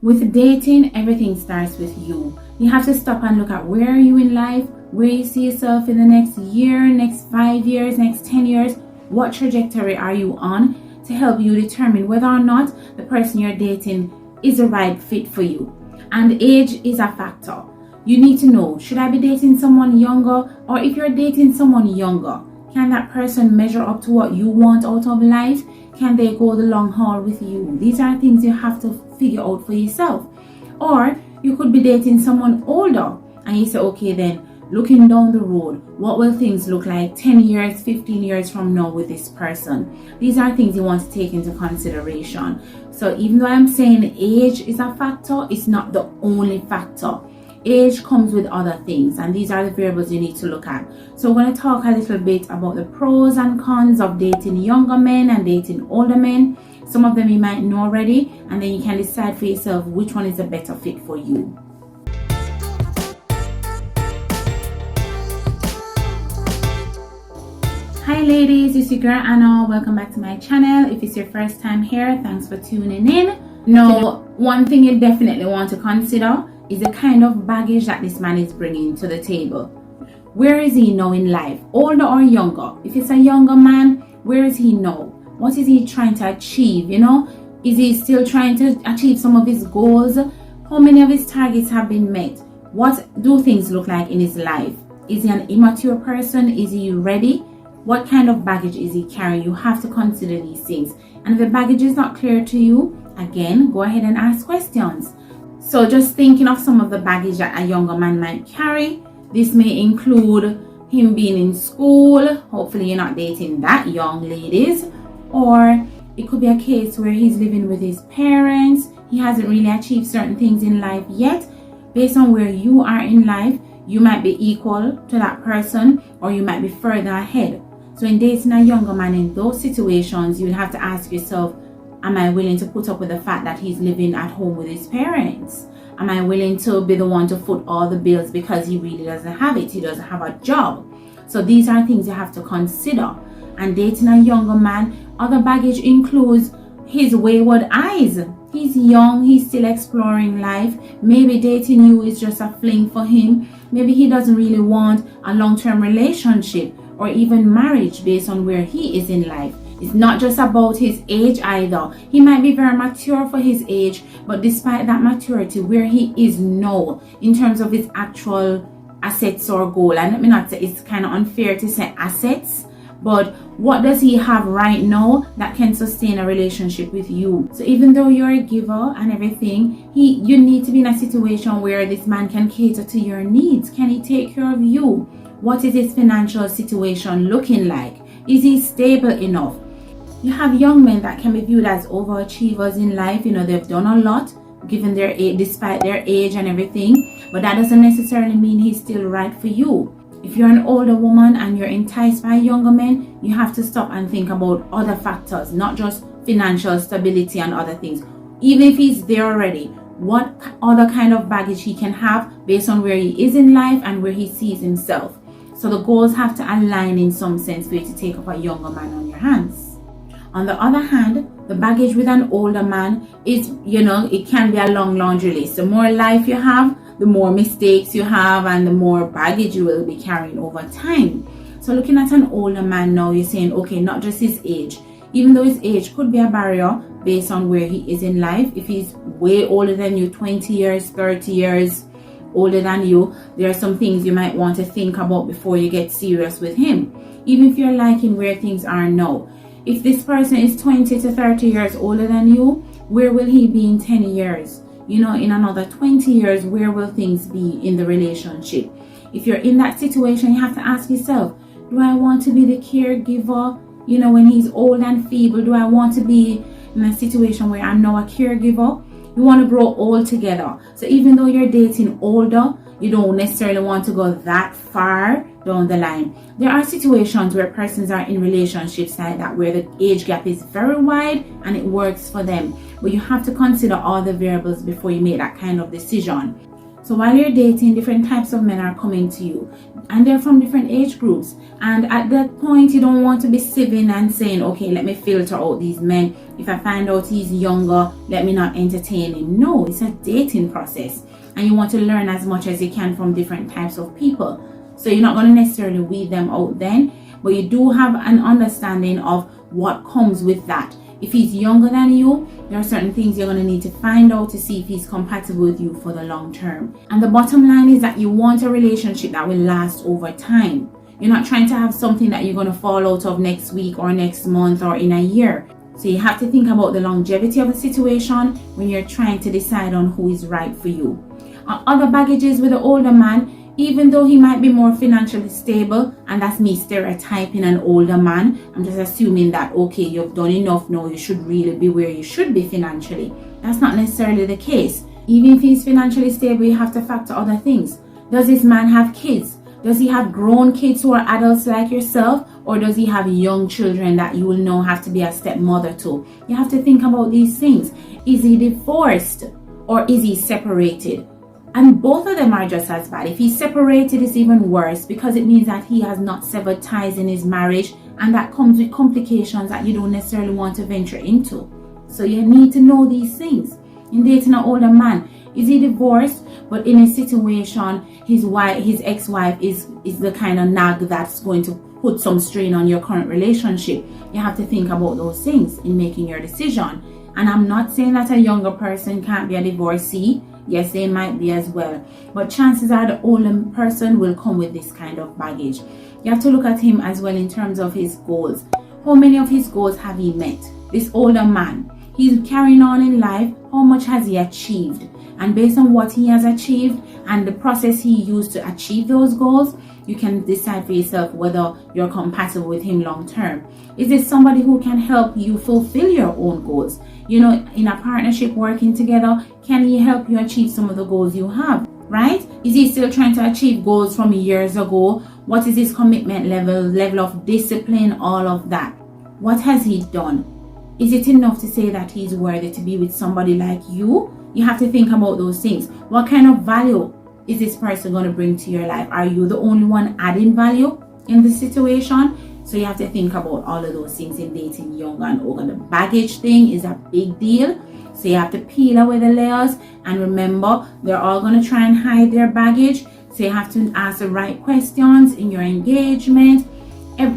With dating, everything starts with you. You have to stop and look at where are you in life, where you see yourself in the next year, next 5 years, next 10 years. What trajectory are you on to help you determine whether or not the person you're dating is the right fit for you. And age is a factor. You need to know, should I be dating someone younger? Or if you're dating someone younger, can that person measure up to what you want out of life? Can they go the long haul with you? These are things you have to figure out for yourself. Or you could be dating someone older and you say, okay then, looking down the road, what will things look like 10 years, 15 years from now with this person? These are things you want to take into consideration. So even though I'm saying age is a factor, it's not the only factor. Age comes with other things, and these are the variables you need to look at. So we're going to talk a little bit about the pros and cons of dating younger men and dating older men. Some of them you might know already, and then you can decide for yourself which one is a better fit for you. Hi ladies, it's your girl Anna. Welcome back to my channel. If it's your first time here, thanks for tuning in. Now, one thing you definitely want to consider is the kind of baggage that this man is bringing to the table. Where is he now in life, older or younger? If it's a younger man, where is he now? What is he trying to achieve? Is he still trying to achieve some of his goals? How many of his targets have been met? What do things look like in his life? Is he an immature person? Is he ready? What kind of baggage is he carrying? You have to consider these things. And if the baggage is not clear to you, again, go ahead and ask questions. So just thinking of some of the baggage that a younger man might carry, this may include him being in school. Hopefully you're not dating that young, ladies. Or it could be a case where he's living with his parents. He hasn't really achieved certain things in life yet. Based on where you are in life, you might be equal to that person or you might be further ahead. So in dating a younger man in those situations, you'd have to ask yourself, am I willing to put up with the fact that he's living at home with his parents? Am I willing to be the one to foot all the bills because he really doesn't have it? He doesn't have a job. So these are things you have to consider. And dating a younger man, other baggage includes his wayward eyes. He's young, he's still exploring life. Maybe dating you is just a fling for him. Maybe he doesn't really want a long-term relationship or even marriage based on where he is in life. It's not just about his age either. He might be very mature for his age, but despite that maturity, where he is now in terms of his actual assets or goal, and let me not say it's kind of unfair to say assets, but what does he have right now that can sustain a relationship with you? So even though you're a giver and everything, you need to be in a situation where this man can cater to your needs. Can he take care of you? What is his financial situation looking like? Is he stable enough? You have young men that can be viewed as overachievers in life. They've done a lot given their age, despite their age and everything, but that doesn't necessarily mean he's still right for you. If you're an older woman and you're enticed by younger men, you have to stop and think about other factors, not just financial stability and other things. Even if he's there already, what other kind of baggage he can have based on where he is in life and where he sees himself. So the goals have to align in some sense for you to take up a younger man on your hands. On the other hand, the baggage with an older man is, it can be a long laundry list. The more life you have, the more mistakes you have and the more baggage you will be carrying over time. So looking at an older man now, you're saying, okay, not just his age. Even though his age could be a barrier based on where he is in life. If he's way older than you, 20 years, 30 years older than you, there are some things you might want to think about before you get serious with him. Even if you're liking where things are now. If this person is 20 to 30 years older than you, where will he be in 10 years? In another 20 years, where will things be in the relationship? If you're in that situation, you have to ask yourself, do I want to be the caregiver? When he's old and feeble, do I want to be in a situation where I'm now a caregiver? You want to grow old together. So even though you're dating older, you don't necessarily want to go that far down the line. There are situations where persons are in relationships like that where the age gap is very wide and it works for them. But you have to consider all the variables before you make that kind of decision. So while you're dating, different types of men are coming to you, and they're from different age groups. And at that point, you don't want to be sieving and saying, okay, let me filter out these men. If I find out he's younger, let me not entertain him. No, it's a dating process, and you want to learn as much as you can from different types of people. So you're not going to necessarily weed them out then, but you do have an understanding of what comes with that. If he's younger than you, there are certain things you're going to need to find out to see if he's compatible with you for the long term. And the bottom line is that you want a relationship that will last over time. You're not trying to have something that you're going to fall out of next week or next month or in a year. So you have to think about the longevity of the situation when you're trying to decide on who is right for you. Other baggages with the older man, even though he might be more financially stable, and that's me stereotyping an older man, I'm just assuming that, okay, you've done enough now, you should really be where you should be financially. That's not necessarily the case. Even if he's financially stable, you have to factor other things. Does this man have kids? Does he have grown kids who are adults like yourself? Or does he have young children that you will now have to be a stepmother to? You have to think about these things. Is he divorced or is he separated? And both of them are just as bad. If he's separated, it's even worse, because it means that he has not severed ties in his marriage, and that comes with complications that you don't necessarily want to venture into. So you need to know these things. In dating an older man, is he divorced, but in a situation his ex-wife is the kind of nag that's going to put some strain on your current relationship? You have to think about those things in making your decision. And I'm not saying that a younger person can't be a divorcee. Yes, they might be as well. But chances are the older person will come with this kind of baggage. You have to look at him as well in terms of his goals. How many of his goals have he met? This older man, he's carrying on in life. How much has he achieved? And based on what he has achieved and the process he used to achieve those goals, you can decide for yourself whether you're compatible with him long term. Is this somebody who can help you fulfill your own goals? You know, in a partnership working together, can he help you achieve some of the goals you have, right? Is he still trying to achieve goals from years ago? What is his commitment level of discipline, all of that? What has he done? Is it enough to say that he's worthy to be with somebody like you? You have to think about those things. What kind of value is this person going to bring to your life? Are you the only one adding value in the situation? So you have to think about all of those things in dating young and old. The baggage thing is a big deal. So you have to peel away the layers, and remember, they're all going to try and hide their baggage. So you have to ask the right questions in your engagement.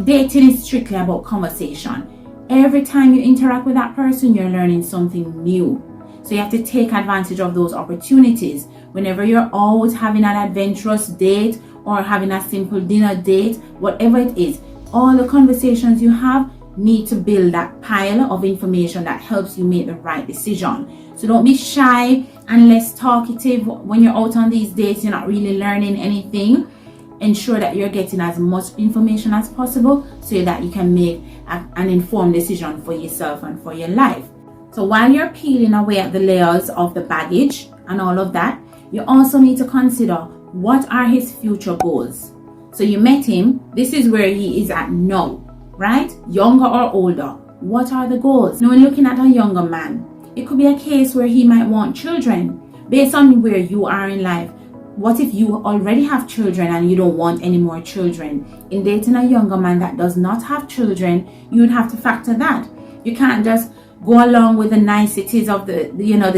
Dating is strictly about conversation. Every time you interact with that person, you're learning something new. So you have to take advantage of those opportunities. Whenever you're out having an adventurous date or having a simple dinner date, whatever it is, all the conversations you have need to build that pile of information that helps you make the right decision. So don't be shy and less talkative when you're out on these dates. You're not really learning anything. Ensure that you're getting as much information as possible so that you can make an informed decision for yourself and for your life. So while you're peeling away at the layers of the baggage and all of that, you also need to consider, what are his future goals? So you met him, this is where he is at now, right? Younger or older, what are the goals? Now, when looking at a younger man, it could be a case where he might want children based on where you are in life. What if you already have children and you don't want any more children? In dating a younger man that does not have children, you would have to factor that. You can't just go along with the niceties of the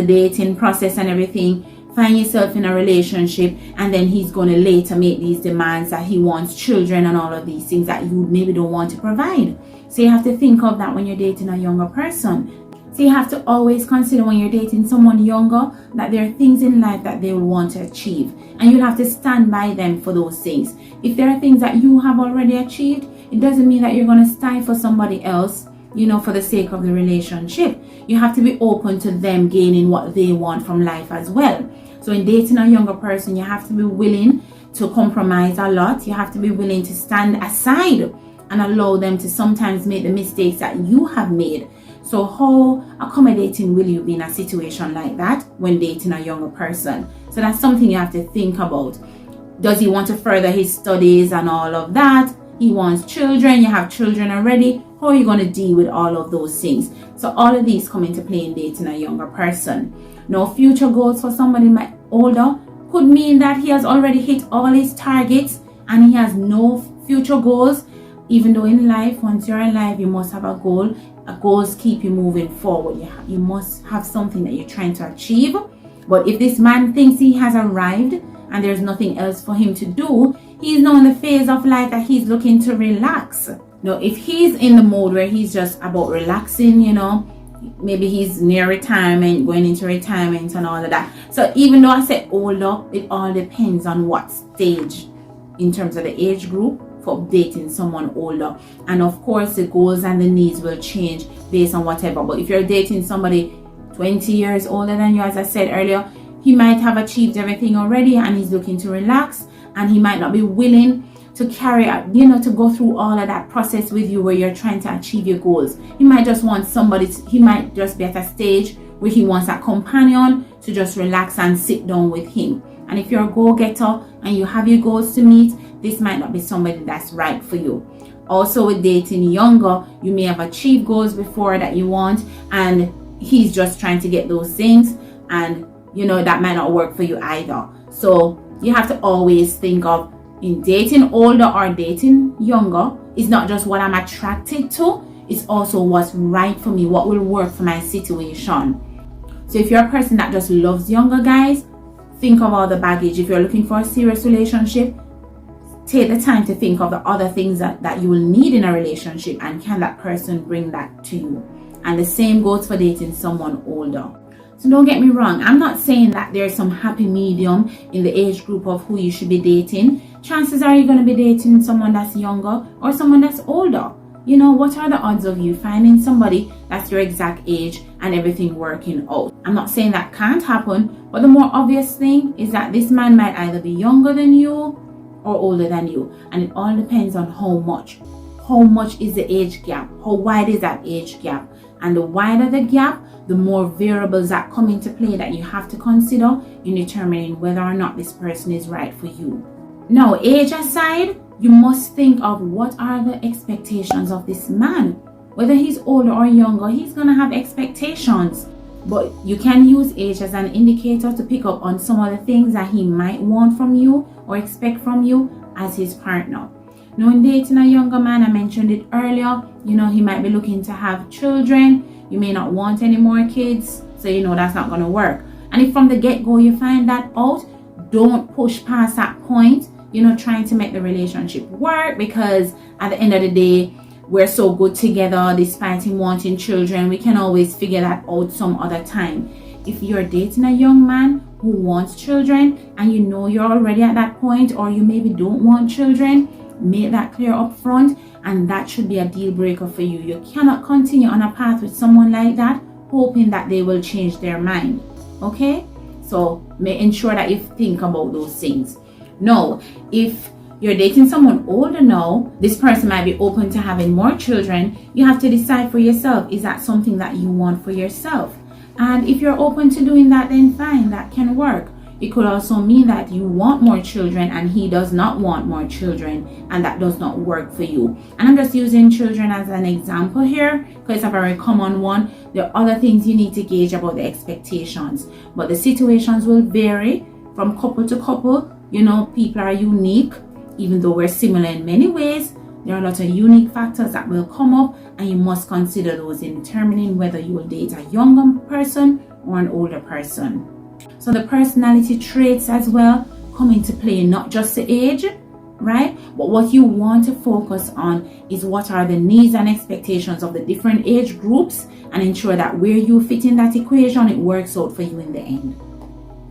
dating process and everything, find yourself in a relationship, and then he's going to later make these demands that he wants children and all of these things that you maybe don't want to provide. So you have to think of that when you're dating a younger person. So you have to always consider when you're dating someone younger that there are things in life that they will want to achieve, and you'll have to stand by them for those things. If there are things that you have already achieved, it doesn't mean that you're going to stifle somebody else, for the sake of the relationship. You have to be open to them gaining what they want from life as well. So in dating a younger person, you have to be willing to compromise a lot. You have to be willing to stand aside and allow them to sometimes make the mistakes that you have made. So how accommodating will you be in a situation like that when dating a younger person? So that's something you have to think about. Does he want to further his studies and all of that? He wants children, you have children already. How are you going to deal with all of those things? So all of these come into play in dating a younger person. Now, future goals for somebody older could mean that he has already hit all his targets and he has no future goals. Even though in life, once you're alive, you must have a goal. Goals keep you moving forward. You must have something that you're trying to achieve. But if this man thinks he has arrived and there's nothing else for him to do, he's now in the phase of life that he's looking to relax. Now, if he's in the mode where he's just about relaxing, maybe he's near retirement, going into retirement and all of that. So even though I said older, it all depends on what stage in terms of the age group for dating someone older. And of course, the goals and the needs will change based on whatever. But if you're dating somebody 20 years older than you, as I said earlier, he might have achieved everything already and he's looking to relax, and he might not be willing to carry out, to go through all of that process with you where you're trying to achieve your goals. He might just want he might just be at a stage where he wants a companion to just relax and sit down with him. And if you're a go-getter and you have your goals to meet, this might not be somebody that's right for you. Also, with dating younger, you may have achieved goals before that you want, and he's just trying to get those things, and that might not work for you either. So you have to always think of, in dating older or dating younger, it's not just what I'm attracted to, it's also what's right for me, what will work for my situation. So if you're a person that just loves younger guys, think of all the baggage. If you're looking for a serious relationship, take the time to think of the other things that you will need in a relationship, and can that person bring that to you. And the same goes for dating someone older. So don't get me wrong, I'm not saying that there's some happy medium in the age group of who you should be dating. Chances are you're going to be dating someone that's younger or someone that's older. What are the odds of you finding somebody that's your exact age and everything working out? I'm not saying that can't happen, but the more obvious thing is that this man might either be younger than you or older than you, and it all depends on how much. How much is the age gap? How wide is that age gap? And the wider the gap, the more variables that come into play that you have to consider in determining whether or not this person is right for you. Now, age aside, you must think of what are the expectations of this man. Whether he's older or younger, he's going to have expectations. But you can use age as an indicator to pick up on some of the things that he might want from you or expect from you as his partner. Now, in dating a younger man, I mentioned it earlier, he might be looking to have children. You may not want any more kids, so that's not going to work. And if from the get-go you find that out, don't push past that point, trying to make the relationship work, because at the end of the day, we're so good together despite him wanting children. We can always figure that out some other time. If you're dating a young man who wants children and you're already at that point, or you maybe don't want children, make that clear up front, and that should be a deal breaker for you. You cannot continue on a path with someone like that hoping that they will change their mind. Okay? So ensure that you think about those things. Now, if you're dating someone older now, this person might be open to having more children. You have to decide for yourself, is that something that you want for yourself? And if you're open to doing that, then fine, that can work. It could also mean that you want more children and he does not want more children, and that does not work for you. And I'm just using children as an example here because it's a very common one. There are other things you need to gauge about the expectations, but the situations will vary from couple to couple. People are unique. Even though we're similar in many ways, there are a lot of unique factors that will come up, and you must consider those in determining whether you will date a younger person or an older person. So the personality traits as well come into play, not just the age, right? But what you want to focus on is what are the needs and expectations of the different age groups, and ensure that where you fit in that equation, it works out for you in the end.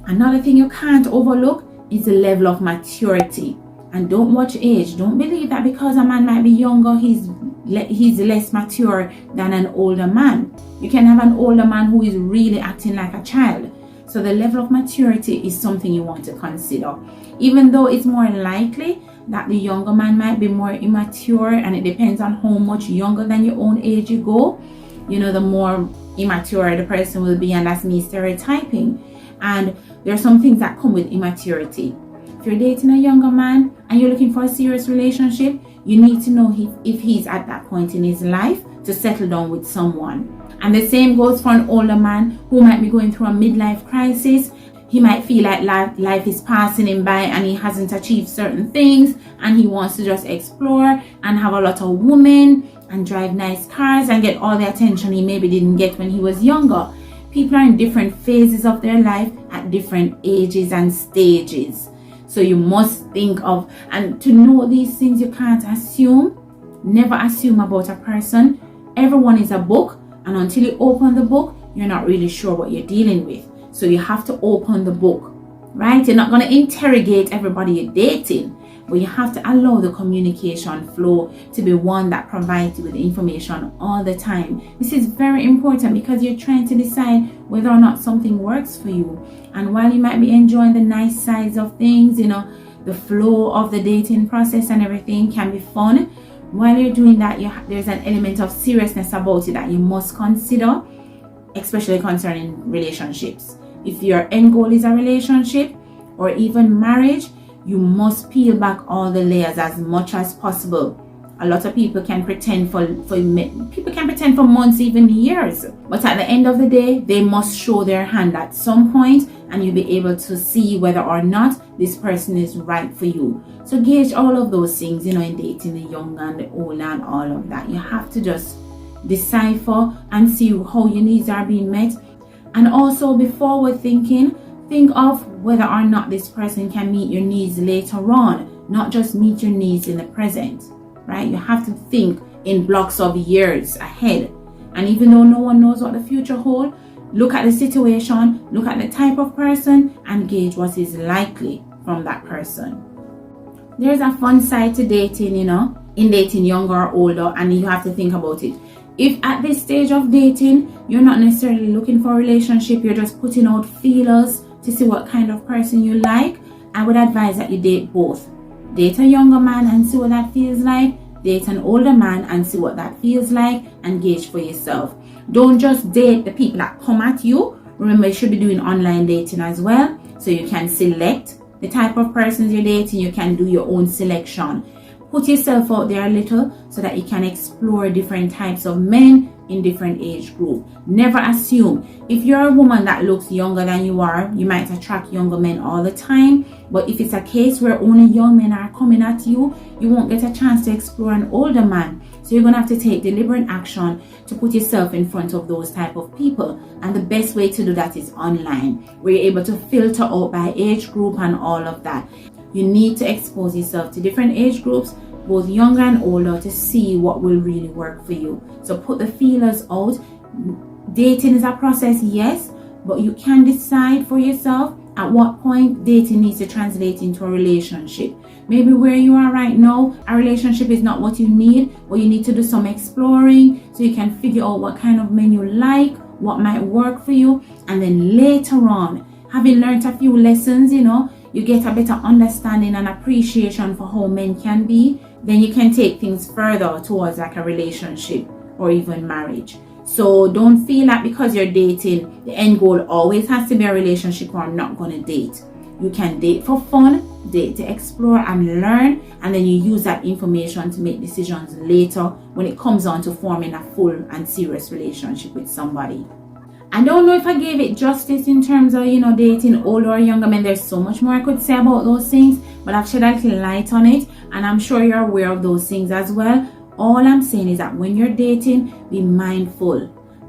Another thing you can't overlook is the level of maturity. And don't watch age. Don't believe that because a man might be younger, he's less mature than an older man. You can have an older man who is really acting like a child. So the level of maturity is something you want to consider. Even though it's more likely that the younger man might be more immature, and it depends on how much younger than your own age you go, the more immature the person will be, and that's me stereotyping. And there are some things that come with immaturity. If you're dating a younger man and you're looking for a serious relationship, you need to know if he's at that point in his life to settle down with someone. And the same goes for an older man who might be going through a midlife crisis. he might feel like life is passing him by and he hasn't achieved certain things, and he wants to just explore and have a lot of women and drive nice cars and get all the attention he maybe didn't get when he was younger. People are in different phases of their life at different ages and stages. So you must think of, and to know these things, you can't assume. Never assume about a person. Everyone is a book, and until you open the book, you're not really sure what you're dealing with. So you have to open the book, right? You're not going to interrogate everybody you're dating, but you have to allow the communication flow to be one that provides you with information all the time. This is very important because you're trying to decide whether or not something works for you. And while you might be enjoying the nice sides of things, the flow of the dating process and everything can be fun, while you're doing that, there's an element of seriousness about it that you must consider, especially concerning relationships. If your end goal is a relationship or even marriage, you must peel back all the layers as much as possible. A lot of people can pretend for months, even years, but at the end of the day, they must show their hand at some point, and you'll be able to see whether or not this person is right for you. So gauge all of those things, in dating the young and the old and all of that. You have to just decipher and see how your needs are being met. And also, before we're thinking, think of whether or not this person can meet your needs later on, not just meet your needs in the present, right? You have to think in blocks of years ahead. And even though no one knows what the future holds, look at the situation, look at the type of person, and gauge what is likely from that person. There's a fun side to dating, in dating younger or older, and you have to think about it. If at this stage of dating, you're not necessarily looking for a relationship, you're just putting out feelers to see what kind of person you like, I would advise that you date both. Date a younger man and see what that feels like. Date an older man and see what that feels like, and gauge for yourself. Don't just date the people that come at you. Remember, you should be doing online dating as well, so you can select the type of persons you're dating. You can do your own selection. Put yourself out there a little so that you can explore different types of men in different age group. Never assume. If you're a woman that looks younger than you are, you might attract younger men all the time. But if it's a case where only young men are coming at you, you won't get a chance to explore an older man. So you're going to have to take deliberate action to put yourself in front of those type of people. And the best way to do that is online, where you're able to filter out by age group and all of that. You need to expose yourself to different age groups, both younger and older, to see what will really work for you. So put the feelers out. Dating is a process, yes, but you can decide for yourself at what point dating needs to translate into a relationship. Maybe where you are right now, a relationship is not what you need, but you need to do some exploring so you can figure out what kind of men you like, what might work for you, and then later on, having learned a few lessons, you get a better understanding and appreciation for how men can be, then you can take things further towards like a relationship or even marriage. So don't feel like because you're dating, the end goal always has to be a relationship, or I'm not going to date. You can date for fun, date to explore and learn, and then you use that information to make decisions later when it comes on to forming a full and serious relationship with somebody. I don't know if I gave it justice in terms of, dating older or younger men. There's so much more I could say about those things, but I've shed a little light on it, and I'm sure you're aware of those things as well. All I'm saying is that when you're dating, be mindful.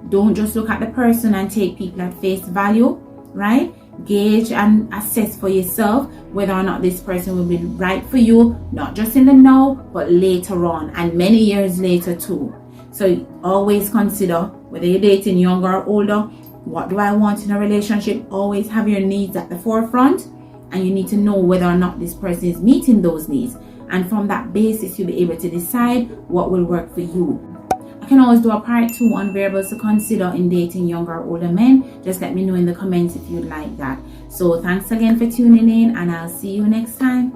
Don't just look at the person and take people at face value, right? Gauge and assess for yourself whether or not this person will be right for you, not just in the now, but later on, and many years later too. So always consider whether you're dating younger or older. What do I want in a relationship? Always have your needs at the forefront, and you need to know whether or not this person is meeting those needs. And from that basis, you'll be able to decide what will work for you. I can always do a part 2 on variables to consider in dating younger or older men. Just let me know in the comments if you'd like that. So thanks again for tuning in, and I'll see you next time.